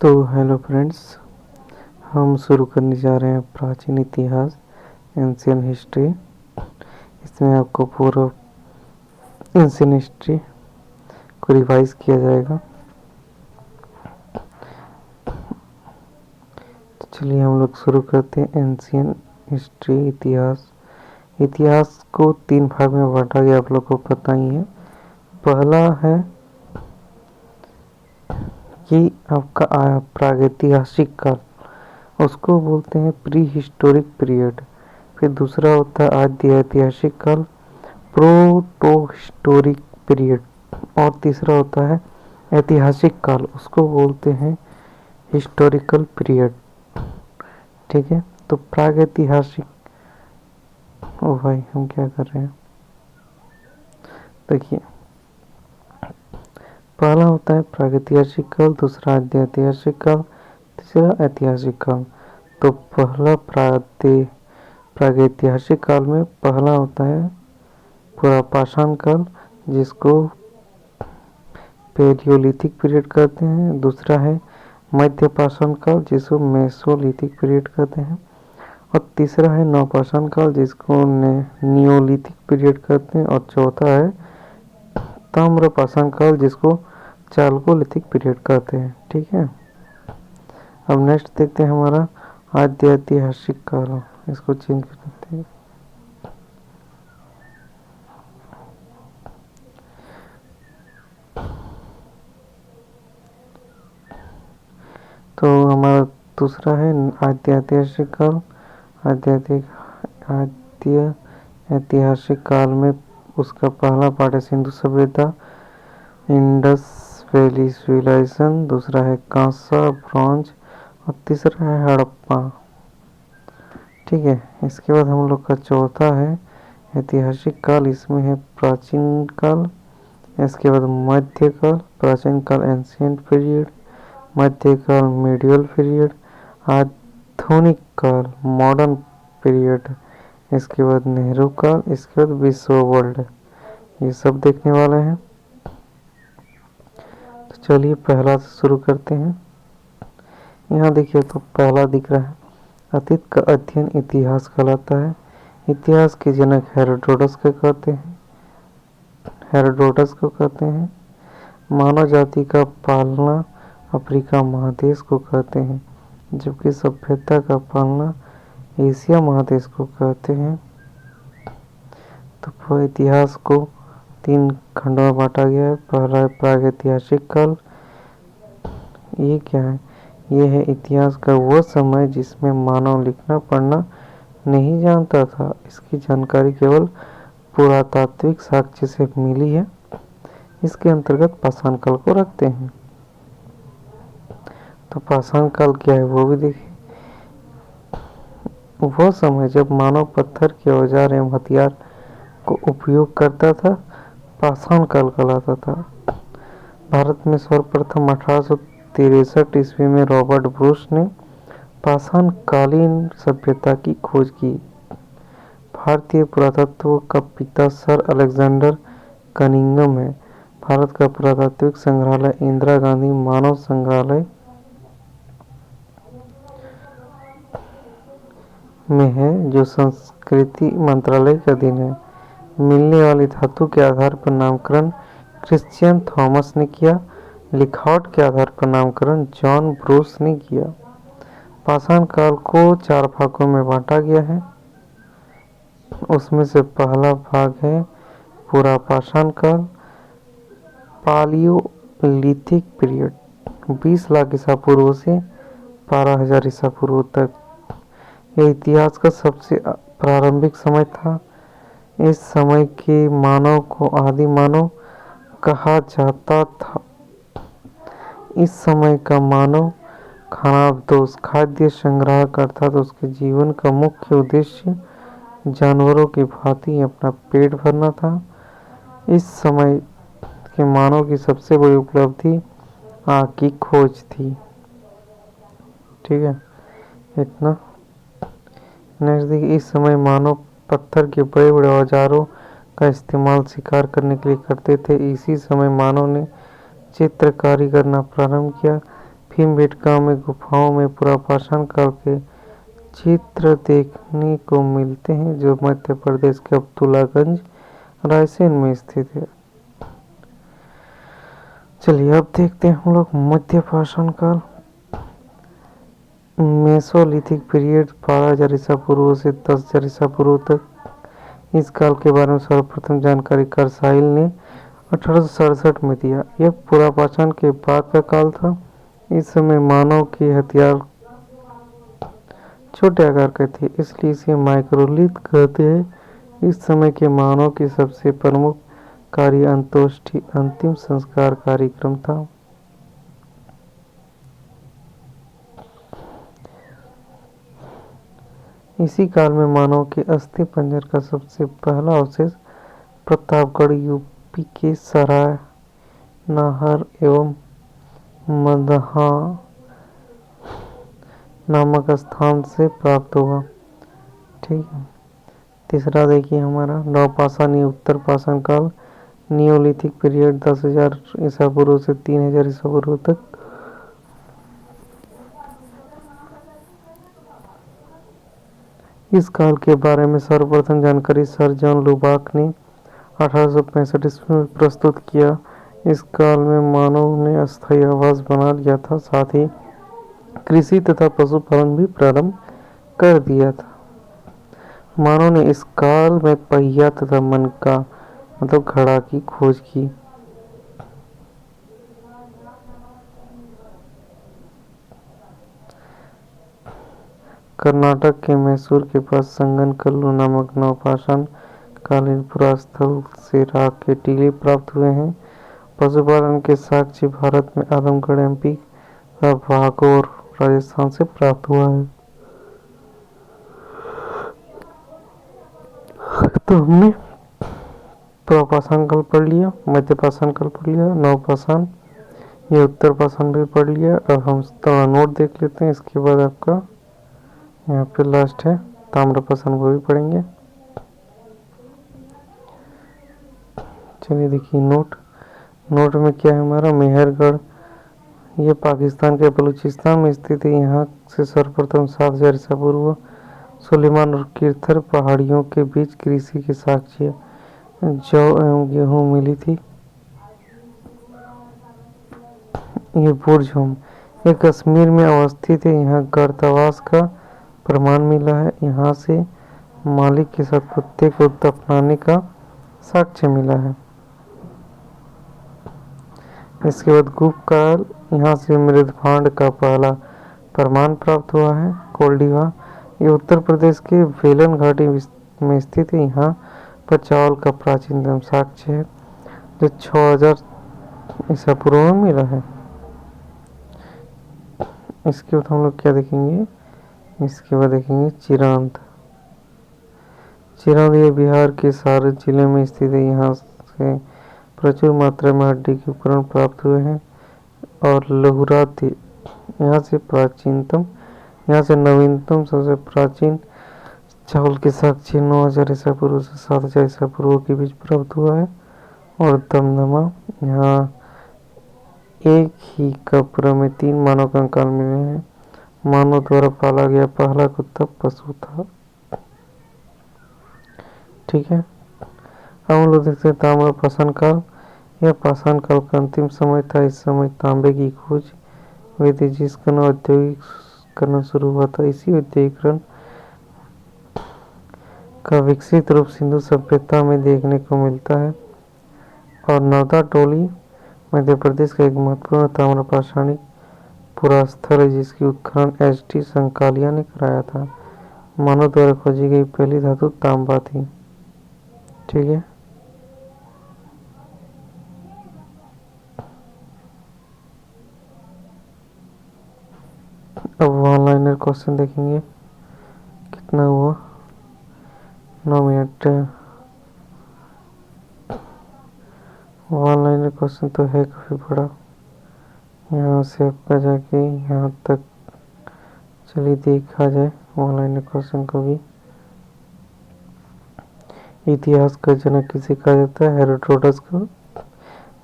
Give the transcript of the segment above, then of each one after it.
तो hello friends, हम शुरू करने जा रहे हैं प्राचीन इतिहास, एंशियंट हिस्ट्री। इसमें आपको पूरा एंशियंट हिस्ट्री को रिवाइज किया जाएगा। तो चलिए हम लोग शुरू करते हैं। एंशियंट हिस्ट्री, इतिहास को 3 भाग में बांटा गया, आप लोग को पता ही है। पहला है कि आपका प्रागैतिहासिक काल, उसको बोलते हैं प्री हिस्टोरिक पीरियड। फिर दूसरा होता है आद्य ऐतिहासिक काल, प्रोटो हिस्टोरिक पीरियड। और तीसरा होता है ऐतिहासिक काल, उसको बोलते हैं हिस्टोरिकल पीरियड। ठीक है, तो प्रागैतिहासिक, ओ भाई हम क्या कर रहे हैं, देखिए पहला होता है प्रागैतिहासिक काल, दूसरा आद्य ऐतिहासिक काल, तीसरा ऐतिहासिक काल। तो पहला प्रागैतिहासिक काल में पहला होता है पुरापाषाण काल, जिसको पैलियोलिथिक पीरियड कहते हैं। दूसरा है मध्यपाषाण काल, जिसको मेसोलिथिक पीरियड कहते हैं। और तीसरा है नवपाषाण काल, जिसको नियोलिथिक पीरियड कहते हैं। और चौथा है ताम्रपाषाण काल, जिसको चालकोलिथिक पीरियड कहते हैं। ठीक है, अब नेक्स्ट देखते हैं हमारा आद्य ऐतिहासिक काल। इसको चेंज कर देते हैं। तो हमारा दूसरा है आद्य ऐतिहासिक काल। आद्य ऐतिहासिक काल में उसका पहला पार्ट है सिंधु सभ्यता, इंडस वैली सिविलाइजेशन। दूसरा है कांसा, ब्रॉन्ज। और तीसरा है हड़प्पा। ठीक है, इसके बाद हम लोग का चौथा है ऐतिहासिक काल। इसमें है प्राचीन काल, इसके बाद मध्यकाल, प्राचीन काल एंशिएंट पीरियड, मध्यकाल मीडियल पीरियड, आधुनिक काल मॉडर्न पीरियड, इसके बाद नेहरू काल, इसके बाद विश्व वर्ल्ड। ये सब देखने वाले हैं। तो चलिए पहला से शुरू करते हैं। यहाँ देखिए तो पहला दिख रहा है, अतीत का अध्ययन इतिहास कहलाता है। इतिहास के जनक हेरोडोटस को कहते हैं। मानव जाति का पालना अफ्रीका महादेश को कहते हैं, जबकि सभ्यता का पालना एशिया महादेश को कहते हैं। तो इतिहास को 3 खंडों में बांटा गया है। पहला है प्रागैतिहासिक काल। ये क्या है? ये है इतिहास का वो समय जिसमें मानव लिखना पढ़ना नहीं जानता था। इसकी जानकारी केवल पुरातात्विक साक्ष्य से मिली है। इसके अंतर्गत पाषाण काल को रखते हैं। तो पाषाण काल क्या है वो भी देखिए। वो समय जब मानव पत्थर के औजार एवं हथियार को उपयोग करता था, पाषाण काल कहलाता था। भारत में सर्वप्रथम 1863 ईस्वी में रॉबर्ट ब्रूस ने पाषाण कालीन सभ्यता की खोज की। भारतीय पुरातत्व का पिता सर अलेक्जेंडर कनिंघम है। भारत का पुरातात्विक संग्रहालय इंदिरा गांधी मानव संग्रहालय में है, जो संस्कृति मंत्रालय के अधीन है। मिलने वाली धातु के आधार पर नामकरण क्रिश्चियन थॉमस ने किया। लिखावट के आधार पर नामकरण जॉन ब्रूस ने किया। पाषाण काल को 4 भागों में बांटा गया है। उसमें से पहला भाग है पुरापाषाण काल, पालियोलिथिक पीरियड, 20 लाख ईसा पूर्व से 12,000 ईसा पूर्व तक। यह इतिहास का सबसे प्रारंभिक समय था। इस समय के मानव को आदि मानव कहा जाता था। इस समय का मानव खाद्य संग्रह करता था। उसके जीवन का मुख्य उद्देश्य जानवरों की भांति अपना पेट भरना था। इस समय के मानव की सबसे बड़ी उपलब्धि आग की खोज थी। ठीक है, इतना। नेक्स्ट देखिए, इस समय मानव पत्थर के बड़े बड़े औजारों का इस्तेमाल शिकार करने के लिए करते थे। इसी समय मानव ने चित्रकारी करना प्रारंभ किया। भीमबेटका में गुफाओं में पुरापाषाण काल के चित्र देखने को मिलते हैं, जो मध्य प्रदेश के अब्दुल्लागंज रायसेन में स्थित है। चलिए अब देखते हैं हम लोग मध्य पाषाण काल, मेसोलिथिक पीरियड 12,000 ईसा पूर्व से 10,000 ईसा पूर्व तक। इस काल के बारे में सर्वप्रथम जानकारी करसाइल ने 1867 में दिया। यह पुरापाषाण के बाद का काल था। इस समय मानव के हथियार छोटे आकार के थे, इसलिए इसे माइक्रोलिथ कहते हैं। इस समय के मानव की सबसे प्रमुख कार्य अंत्येष्टि अंतिम संस्कार कार्यक्रम था। इसी काल में मानव के अस्थि पंजर का सबसे पहला अवशेष प्रतापगढ़ यूपी के सराय नाहर एवं मदहा नामक स्थान से प्राप्त हुआ। ठीक है। तीसरा देखिए हमारा नवपाषाण या उत्तर पाषाण काल, नियोलिथिक पीरियड 10,000 ईसा पूर्व से 3,000 ईसा पूर्व तक। इस काल के बारे में सर्वप्रथम जानकारी सर जॉन लुबाक ने 1865 ईस्वी में प्रस्तुत किया। इस काल में मानव ने अस्थायी आवास बना लिया था, साथ ही कृषि तथा पशुपालन भी प्रारंभ कर दिया था। मानव ने इस काल में पहिया तथा मनका मतलब घड़ा की खोज की। कर्नाटक के मैसूर के पास संगनकल्लू नामक नवपाषाण कालीन पुरास्थल से राख के टीले प्राप्त हुए हैं। पशुपालन के साक्ष्य भारत में आजमगढ़ एमपी तथा भागौर राजस्थान से प्राप्त हुआ है। तो हमने पुरापाषाण काल पढ़ लिया, मध्य पाषाण काल पढ़ लिया, नवपाषाण ये उत्तर पाषाण भी पढ़ लिया। अब हम थोड़ा नोट देख लेते हैं। इसके बाद आपका यहाँ पे लास्ट है ताम्रपाषाण, वो भी पढ़ेंगे। चलिए देखिए नोट में क्या है हमारा, मेहरगढ़ ये पाकिस्तान के बलूचिस्तान में स्थित है। यहाँ से सर्वप्रथम 7,000 ईसा पूर्व सुलेमान और किरथर पहाड़ियों के बीच कृषि के साक्ष्य जौ एवं गेहूं मिली थी। ये बुर्जहोम ये कश्मीर में अवस्थित है। यहाँ गर्तावास का प्रमाण मिला है। यहाँ से मालिक के साथ कुत्ते को दफनाने का साक्ष्य मिला है। इसके बाद गुप्त काल, यहाँ से मृदभांड का पहला प्रमाण प्राप्त हुआ है। कोल्डिवा ये उत्तर प्रदेश के वेलन घाटी में स्थित है। यहाँ पर चावल का प्राचीनतम साक्ष्य है, जो 6,000 ईसा पूर्व में मिला है। इसके बाद हम लोग क्या देखेंगे, इसके बाद देखेंगे चिरांद ये बिहार के सारण जिले में स्थित है। यहाँ से प्रचुर मात्रा में हड्डी के उपकरण प्राप्त हुए हैं। और लहुरा थे यहाँ से नवीनतम सबसे प्राचीन चावल के साक्ष्य 9,000 ईसा पूर्व से 7,000 ईसा पूर्व के बीच प्राप्त हुआ है। और दमदमा यहाँ एक ही कब्र में 3 मानव कंकाल मिले हैं। मानव द्वारा पाला गया पहला कुत्ता पशु था। ठीक है। अब हम लोग देखते हैं ताम्रपाषाण काल। यह पाषाण काल का अंतिम समय था। इस समय तांबे की खोज हुई थी, जिसका औद्योगिकरण शुरू हुआ था। इसी औद्योगिकरण का विकसित रूप सिंधु सभ्यता में देखने को मिलता है। और नवदा टोली मध्य प्रदेश का एक महत्वपूर्ण ताम्रपाषाणिक पुरास्थल है, जिसकी उत्खनन एच.टी. संकालिया ने कराया था। मानव द्वारा खोजी गई पहली धातु तांबा थी। ठीक है। अब ऑनलाइनर क्वेश्चन देखेंगे, कितना हुआ 9 मिनट। ऑनलाइनर क्वेश्चन तो है काफ़ी बड़ा, यहाँ से आपका जाके यहाँ तक। चलिए देखा जाए ऑनलाइनर क्वेश्चन को भी। इतिहास का जनक किसे कहा जाता है? हेरोडोटस को।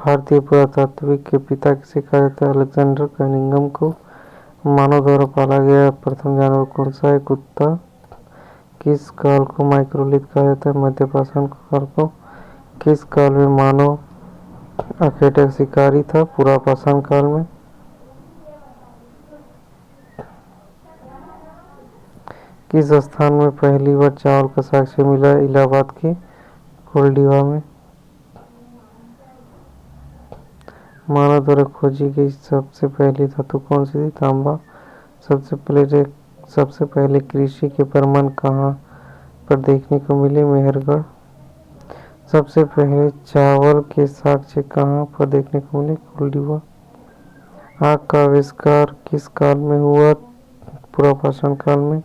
भारतीय पुरातात्विक के पिता किसे कहा जाता है? अलेक्जेंडर कनिंघम को। मानव द्वारा पाला गया प्रथम जानवर कौन सा है? कुत्ता। किस काल को माइक्रोलिथ कहा जाता है? मध्यपाषाण काल को। किस काल में मानव अकेटक शिकारी था? पुरापाषाण काल में। किस स्थान में पहली बार चावल का साक्ष्य मिला? इलाहाबाद के कोलडीवा में। मानव द्वारा खोजी गई सबसे पहली धातु कौन सी थी? तांबा। सबसे पहले कृषि के प्रमाण कहाँ पर देखने को मिले? मेहरगढ़। सबसे पहले चावल के साक्ष्य कहाँ पर देखने को मिले? कोलडीवा। आग का आविष्कार किस काल में हुआ? पुरापाषाण काल में।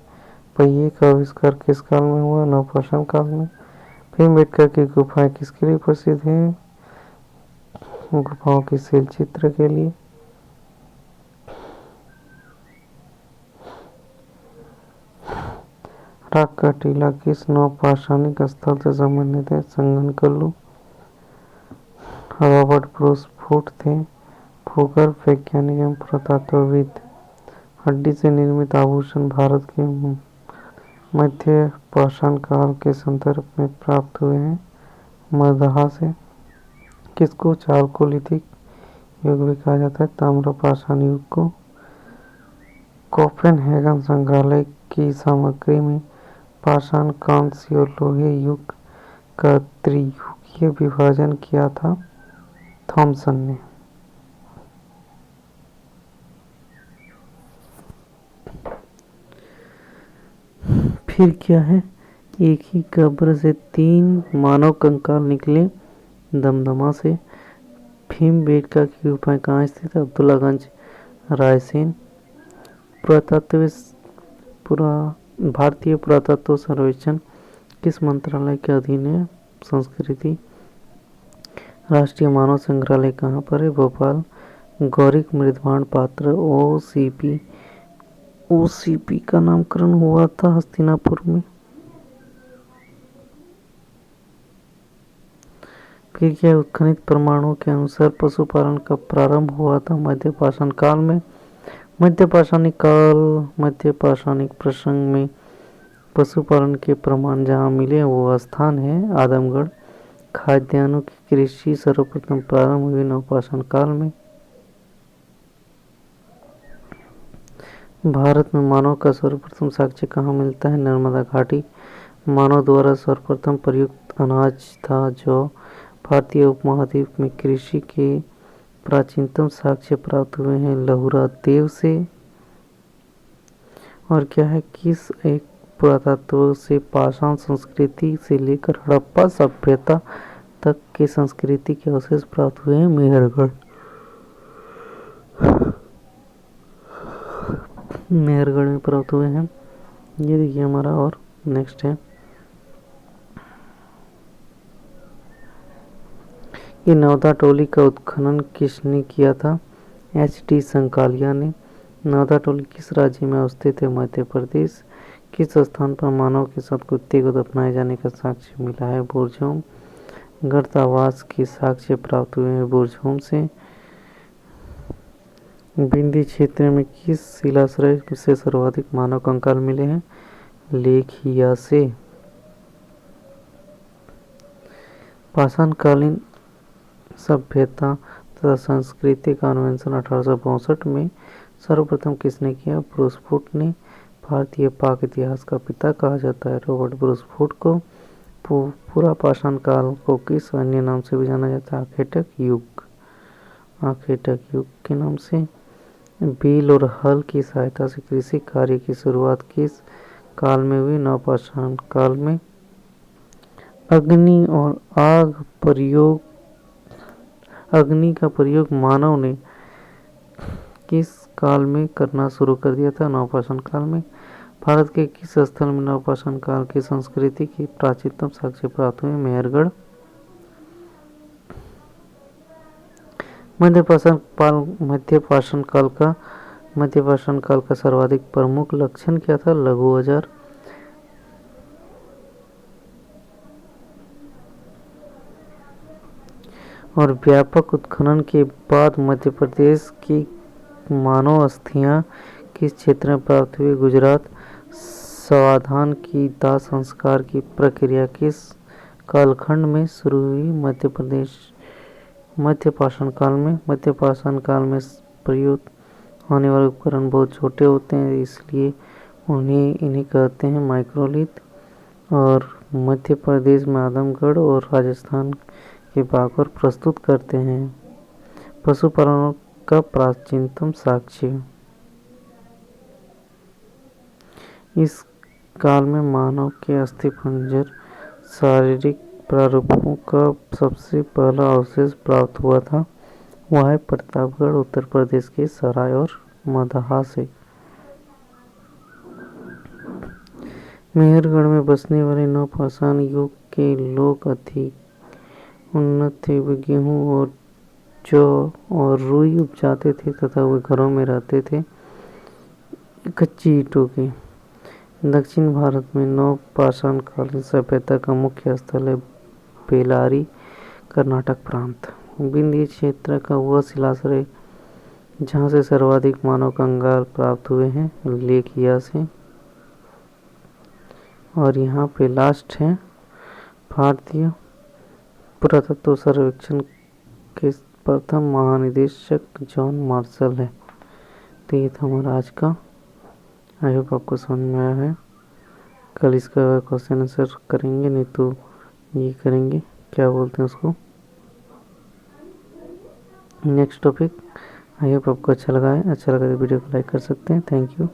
पहिए का आविष्कार किस काल में हुआ? नवपाषाण काल में। भीमबेटका की गुफाएं किसके लिए प्रसिद्ध हैं? गुफाओं के शिल चित्र के लिए। राग का टीला किस नवपाषाणिक स्थल से संबंधित है? संगनकल्लू। रॉबर्ट ब्रूस फूट थे भूगर्भ वैज्ञानिक एवं पुरातत्वविद। हड्डी से निर्मित आभूषण भारत के मध्य पाषाण काल के संदर्भ में प्राप्त हुए हैं। मगधा से। किसको चालकोलिथिक युग भी कहा जाता है? ताम्रपाषाण युग को। कोपेनहेगन संग्रहालय की सामग्री में पाषाण, कांस्य और लोहे युग का त्रियुगीय विभाजन किया था थॉमसन ने। फिर क्या है? एक ही कब्र से 3 मानव कंकाल निकले दमदमा से। भीमबेटका की गुफाएं कहाँ स्थित है? अब्दुल्लागंज, रायसेन। भारतीय पुरातत्व सर्वेक्षण किस मंत्रालय के अधीन है? संस्कृति। राष्ट्रीय मानव संग्रहालय कहाँ पर है? भोपाल। गौरिक मृदवाण पात्र ओसीपी का नामकरण हुआ था हस्तिनापुर में। फिर क्या? उत्खनित प्रमाणों के अनुसार पशुपालन का प्रारंभ हुआ था मध्यपाषाण काल में। मध्यपाषाणिक प्रसंग में पशुपालन के प्रमाण जहाँ मिले वो स्थान है आदमगढ़। खाद्यान्नों की कृषि सर्वप्रथम प्रारंभ हुई नवपाषाण काल में। भारत में मानव का सर्वप्रथम साक्ष्य कहाँ मिलता है? नर्मदा घाटी। मानव द्वारा सर्वप्रथम प्रयुक्त अनाज था जौ। भारतीय उपमहाद्वीप में कृषि के प्राचीनतम साक्ष्य प्राप्त हुए हैं लहुरा देव से। और क्या है? किस एक पुरातत्व से पाषाण संस्कृति से लेकर हड़प्पा सभ्यता तक के संस्कृति के अवशेष प्राप्त हुए हैं? मेहरगढ़। मेहरगढ़ में प्राप्त हुए हैं। ये देखिए हमारा। और नेक्स्ट है कि नवदा टोली का उत्खनन किसने किया था? H.T. संकालिया ने। नवदा टोली किस राज्य में अवस्थित है? मध्य प्रदेश। किस स्थान पर मानव के साथ कुत्ते को दफनाए जाने का साक्ष्य मिला है? बुरझोम। गर्तावास के साक्ष्य प्राप्त हुए हैं बुरझोम से। विंध्य क्षेत्र में किस शिलाश्रय से सर्वाधिक मानव कंकाल मिले हैं? लेखिया से। पाषाणकालीन सभ्यता तथा संस्कृति का अन्वेषण 1862 में सर्वप्रथम किसने किया? ब्रूस फूट ने। भारतीय पाक इतिहास का पिता कहा जाता है रॉबर्ट ब्रूस फूट को। पुरापाषाण काल को किस अन्य नाम से भी जाना जाता है? आखेटक युग। आखेटक युग के नाम से। बैल और हल की सहायता से कृषि कार्य की शुरुआत किस काल में हुई? नवपाषाण काल में। अग्नि का प्रयोग मानव ने किस काल में करना शुरू कर दिया था? नवपाषाण काल में। भारत के किस स्थल में नवपाषाण काल की संस्कृति की प्राचीनतम साक्ष्य प्राप्त हुए? मेहरगढ़। मध्यपाषाण काल का सर्वाधिक प्रमुख लक्षण क्या था? लघु औजार। और व्यापक उत्खनन के बाद मध्य प्रदेश की मानव अस्थियां किस क्षेत्र में प्राप्त हुई? गुजरात। स्वाधान की दाह संस्कार की प्रक्रिया किस कालखंड में शुरू हुई? मध्य प्रदेश मध्यपाषाण काल में। मध्यपाषाण काल में प्रयुक्त होने वाले उपकरण बहुत छोटे होते हैं, इसलिए इन्हें कहते हैं माइक्रोलिथ। और मध्य प्रदेश में आजमगढ़ और राजस्थान के बाबर प्रस्तुत करते हैं। पशुपालन का प्राचीनतम साक्ष्य। इस काल में मानव के अस्थिपंजर शारीरिक प्रारूपों का सबसे पहला अवशेष प्राप्त हुआ था। वह है प्रतापगढ़, उत्तर प्रदेश के सराय और मदहा से। मेहरगढ़ में बसने वाले नवपाषाण युग के लोग अधिक उन्नत थे। वे गेहूं और जौ और रुई उपजाते थे तथा वे घरों में रहते थे कच्ची ईंटों के। दक्षिण भारत में नवपाषाण कालीन सभ्यता का मुख्य स्थल है बेलारी, कर्नाटक प्रांत। विंध्य क्षेत्र का वह शिलाश्रय जहाँ से सर्वाधिक मानव कंकाल प्राप्त हुए हैं, लेकिया से। और यहाँ पे लास्ट है, भारतीय पुरातत्व सर्वेक्षण के प्रथम महानिदेशक जॉन मार्शल है। तो ये था हमारा आज का। आई होप आपको समझ में आया है। कल इसका क्वेश्चन आंसर करेंगे, नहीं तो ये करेंगे, क्या बोलते हैं उसको, नेक्स्ट टॉपिक। आई होप आपको अच्छा लगा है। अच्छा लगा तो वीडियो को लाइक कर सकते हैं। Thank you.